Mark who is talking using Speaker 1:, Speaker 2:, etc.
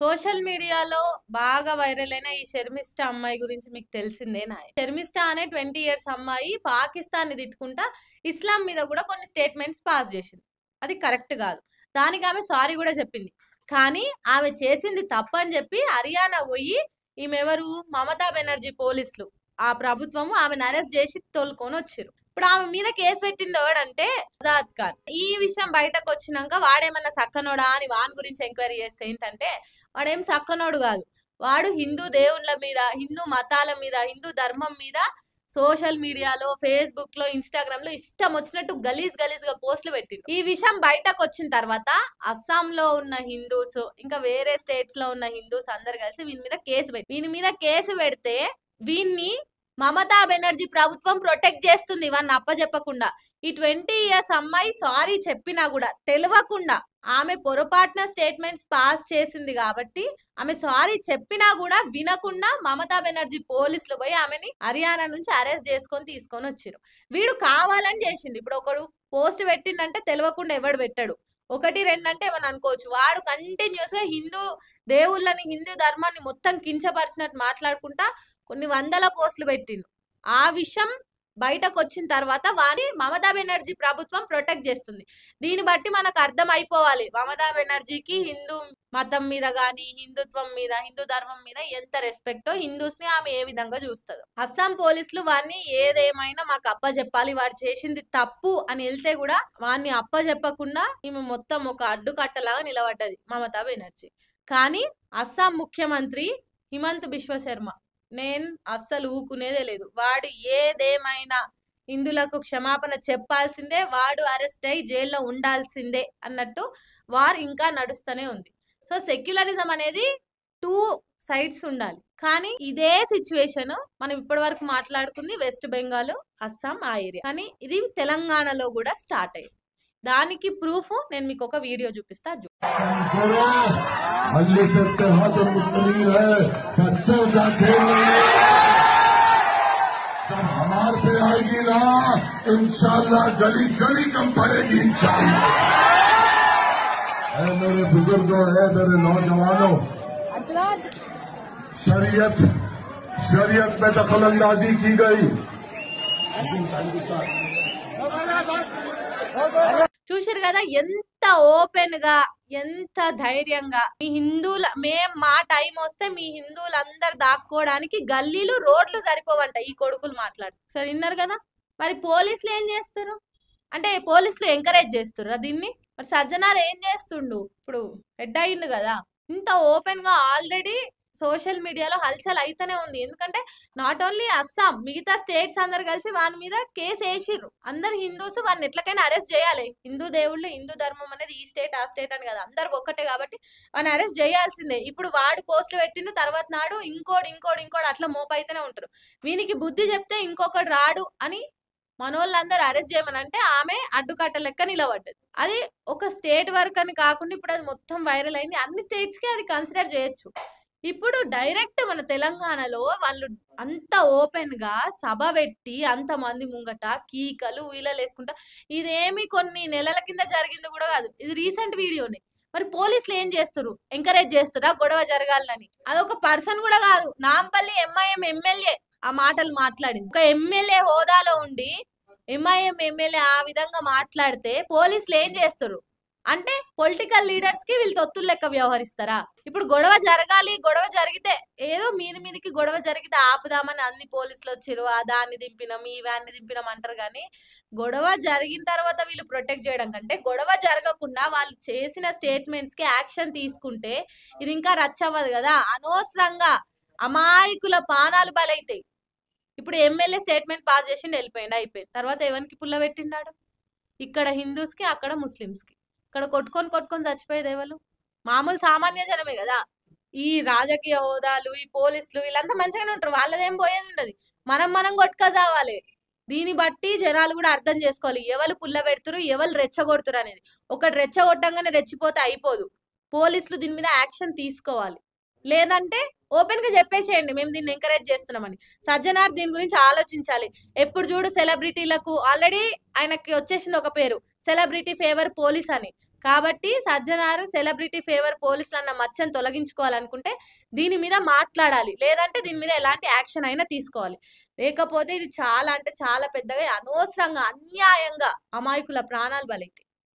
Speaker 1: Social మీడియాలో బాగా viral అయిన ఈ షర్మిష్ఠ అమ్మాయి గురించి మీకు తెలిసిందేనా? షర్మిష్ఠ అనే 20 ఇయర్స్ అమ్మాయి పాకిస్తాన్‌ని తిట్టుకుంటా ఇస్లాం మీద కూడా కొన్ని స్టేట్మెంట్స్ పాస్ చేసింది. అది కరెక్ట్ కాదు. దానికి ఆమె సారీ కూడా చెప్పింది. కానీ ఆమె చేసింది తప్పని చెప్పి హర్యానా పోయి ఈమెవరు మమతా బెనర్జీ పోలీసులు ఆ ప్రభుత్వము ఆమెను అరెస్ట్ చేసి తోలుకొని వచ్చిర్రు. ఇప్పుడు ఆమె మీద కేసు పెట్టింది ఎవడంటే ఆజాద్ ఖాన్. ఈ విషయం బయటకు వచ్చినాక వాడేమన్నా సక్కనోడా అని వాని గురించి ఎంక్వైరీ చేస్తే ఏంటంటే వాడేం సక్కనోడు కాదు. వాడు హిందూ దేవుళ్ళ మీద, హిందూ మతాల మీద, హిందూ ధర్మం మీద సోషల్ మీడియాలో, ఫేస్బుక్ లో, ఇన్స్టాగ్రామ్ లో ఇష్టం వచ్చినట్టు గలీజ్ గా పోస్టులు పెట్టిండు. ఈ విషయం బయటకు వచ్చిన తర్వాత అస్సాంలో ఉన్న హిందూస్ ఇంకా వేరే స్టేట్స్ లో ఉన్న హిందూస్ అందరు కలిసి వీని మీద కేసు పెడితే వీన్ని మమతా బెనర్జీ ప్రభుత్వం ప్రొటెక్ట్ చేస్తుంది వాడిని అప్పచెప్పకుండా. ఈ 20 ఇయర్స్ అమ్మాయి సారీ చెప్పినా కూడా తెలియకుండా ఆమె పొరపాటున స్టేట్మెంట్స్ పాస్ చేసింది కాబట్టి ఆమె సారీ చెప్పినా కూడా వినకుండా మమతా బెనర్జీ పోలీసులు పోయి ఆమెని హర్యానా నుంచి అరెస్ట్ చేసుకొని తీసుకొని వచ్చిర్రు. వీడు కావాలని చేసిండు. ఇప్పుడు ఒకడు పోస్ట్ పెట్టిండంటే తెలియకుండా ఎవడు పెట్టాడు. 1, 2 అంటే ఏమని అనుకోవచ్చు. వాడు కంటిన్యూస్ గా హిందూ దేవుళ్ళని, హిందూ ధర్మాన్ని మొత్తం కించపరిచినట్టు మాట్లాడుకుంటా కొన్ని వందల పోస్టులు పెట్టిండు. ఆ విషయం బయటకు వచ్చిన తర్వాత వాని మమతా బెనర్జీ ప్రభుత్వం ప్రొటెక్ట్ చేస్తుంది. దీన్ని బట్టి మనకు అర్థం అయిపోవాలి మమతా బెనర్జీకి హిందూ మతం మీద గాని, హిందుత్వం మీద, హిందూ ధర్మం మీద ఎంత రెస్పెక్టో, హిందూస్ ని ఆమె ఏ విధంగా చూస్తుందో. అస్సాం పోలీసులు వాడిని ఏదేమైనా మాకు అప్పచెప్పాలి, వాడు చేసింది తప్పు అని వెళ్తే కూడా వాడిని అప్పచెప్పకుండా ఈమె మొత్తం ఒక అడ్డుకట్టలాగా నిలబడ్డది మమతా బెనర్జీ. కానీ అస్సాం ముఖ్యమంత్రి హిమంత్ బిశ్వ శర్మ నేను అస్సలు ఊకునేదే లేదు. వాడు ఏదేమైనా హిందువులకు క్షమాపణ చెప్పాల్సిందే, వాడు అరెస్ట్ అయ్యి జైల్లో ఉండాల్సిందే అన్నట్టు వారు ఇంకా నడుస్తూనే ఉంది. సో సెక్యులరిజం అనేది 2 సైడ్స్ ఉండాలి. కానీ ఇదే సిచ్యువేషన్ మనం ఇప్పటి వరకు మాట్లాడుకుంది వెస్ట్ బెంగాల్, అస్సాం ఆ ఏరియా. కానీ ఇది తెలంగాణలో కూడా స్టార్ట్ అయ్యింది. దానికి ప్రూఫ్ నేను మీకు ఒక వీడియో చూపిస్తా.
Speaker 2: जब हमारे पे आएगी ना इंशाल्लाह गली गली कम पड़ेगी इंशाल्लाह। है मेरे बुजुर्गों, है मेरे नौजवानों, शरीयत में दखल अंदाजी की गई।
Speaker 1: చూసారు కదా ఎంత ఓపెన్ గా, ఎంత ధైర్యంగా. మీ హిందువుల మా టైం వస్తే మీ హిందువులందరు దాక్కోవడానికి గల్లీలు, రోడ్లు సరిపోవంట ఈ కొడుకులు మాట్లాడు. సరే విన్నారు కదా. మరి పోలీసులు ఏం చేస్తారు అంటే పోలీసులు ఎంకరేజ్ చేస్తుర్రా దీన్ని? మరి సజ్జనార్ ఏం చేస్తుండు? ఇప్పుడు హెడ్ అయ్యిండు కదా. ఇంత ఓపెన్ గా ఆల్రెడీ సోషల్ మీడియాలో హల్చల్ అయితేనే ఉంది. ఎందుకంటే నాట్ ఓన్లీ అస్సాం, మిగతా స్టేట్స్ అందరు కలిసి వాని మీద కేసు వేసిర్రు. అందరు హిందూస్ వాడిని ఎట్లకైనా అరెస్ట్ చేయాలి. హిందూ దేవుళ్ళు, హిందూ ధర్మం అనేది ఈ స్టేట్ ఆ స్టేట్ అని కదా, అందరికి ఒక్కటే కాబట్టి వాడిని అరెస్ట్ చేయాల్సిందే. ఇప్పుడు వాడు పోస్టులు పెట్టిన తర్వాత నాడు ఇంకోడు అట్లా మోపైతేనే ఉంటారు. వీనికి బుద్ధి చెప్తే ఇంకొకడు రాడు అని మనోళ్ళందరూ అరెస్ట్ చేయమనంటే ఆమె అడ్డుకట్ట లెక్క నిలబడ్డది. అది ఒక స్టేట్ వరకు అని కాకుండా ఇప్పుడు అది మొత్తం వైరల్ అయింది. అన్ని స్టేట్స్ కి అది కన్సిడర్ చేయొచ్చు. ఇప్పుడు డైరెక్ట్ మన తెలంగాణలో వాళ్ళు అంత ఓపెన్ గా సభ పెట్టి అంతమంది ముంగట కీకలు వీలలు వేసుకుంటా, ఇదేమి కొన్ని నెలల కింద జరిగింది కూడా కాదు, ఇది రీసెంట్ వీడియోనే. మరి పోలీసులు ఏం చేస్తారు? ఎంకరేజ్ చేస్తారా గొడవ జరగాలని? అదొక పర్సన్ కూడా కాదు, నాంపల్లి ఎంఐఎం ఎమ్మెల్యే ఆ మాటలు మాట్లాడింది. ఒక ఎమ్మెల్యే హోదాలో ఉండి ఎంఐఎం ఎమ్మెల్యే ఆ విధంగా మాట్లాడితే పోలీసులు ఏం చేస్తారు అంటే పొలిటికల్ లీడర్స్ కి వీళ్ళు తొత్తులు లెక్క వ్యవహరిస్తారా? ఇప్పుడు గొడవ జరగాలి, గొడవ జరిగితే ఏదో మీదికి గొడవ జరిగితే ఆపుదామని అన్ని పోలీసులు వచ్చారు, ఆ దాన్ని దింపినాం, ఈ వ్యాన్ని దింపినాం అంటారు. కానీ గొడవ జరిగిన తర్వాత వీళ్ళు ప్రొటెక్ట్ చేయడం కంటే గొడవ జరగకుండా వాళ్ళు చేసిన స్టేట్మెంట్స్ కి యాక్షన్ తీసుకుంటే ఇది ఇంకా రచ్చవ్వదు కదా. అనవసరంగా అమాయకుల పానాలు బలైతాయి. ఇప్పుడు ఎమ్మెల్యే స్టేట్మెంట్ పాస్ చేసిండు, వెళ్ళిపోయిండు, అయిపోయింది. తర్వాత ఎవరికి పుల్ల పెట్టిండాడు? ఇక్కడ హిందూస్ కి, అక్కడ ముస్లిమ్స్ కి. ఇక్కడ కొట్టుకొని చచ్చిపోయేది ఎవరు? మామూలు సామాన్య జనమే కదా. ఈ రాజకీయ హోదాలు, ఈ పోలీసులు వీళ్ళంతా మంచిగానే ఉంటారు, వాళ్ళదేం పోయేది ఉండదు. మనం కొట్టుక చావాలి. దీన్ని బట్టి జనాలు కూడా అర్థం చేసుకోవాలి ఎవరు పుల్ల పెడుతురు, ఎవరు రెచ్చగొడుతురు అనేది. ఒకటి రెచ్చగొట్టంగానే రెచ్చిపోతే అయిపోదు. పోలీసులు దీని మీద యాక్షన్ తీసుకోవాలి. లేదంటే ఓపెన్ గా చెప్పేసేయండి మేము దీన్ని ఎంకరేజ్ చేస్తున్నామని. సజ్జనార్ దీని గురించి ఆలోచించాలి. ఎప్పుడు చూడు సెలబ్రిటీలకు ఆల్రెడీ ఆయనకి వచ్చేసింది ఒక పేరు, సెలబ్రిటీ ఫేవర్ పోలీస్ అని. కాబట్టి సజ్జనారు సెలబ్రిటీ ఫేవర్ పోలీసులు అన్న మచ్చను తొలగించుకోవాలనుకుంటే దీని మీద మాట్లాడాలి, లేదంటే దీని మీద ఎలాంటి యాక్షన్ అయినా తీసుకోవాలి. లేకపోతే ఇది చాలా అంటే చాలా పెద్దగా అనవసరంగా అన్యాయంగా అమాయకుల ప్రాణాలు బలైతాయి.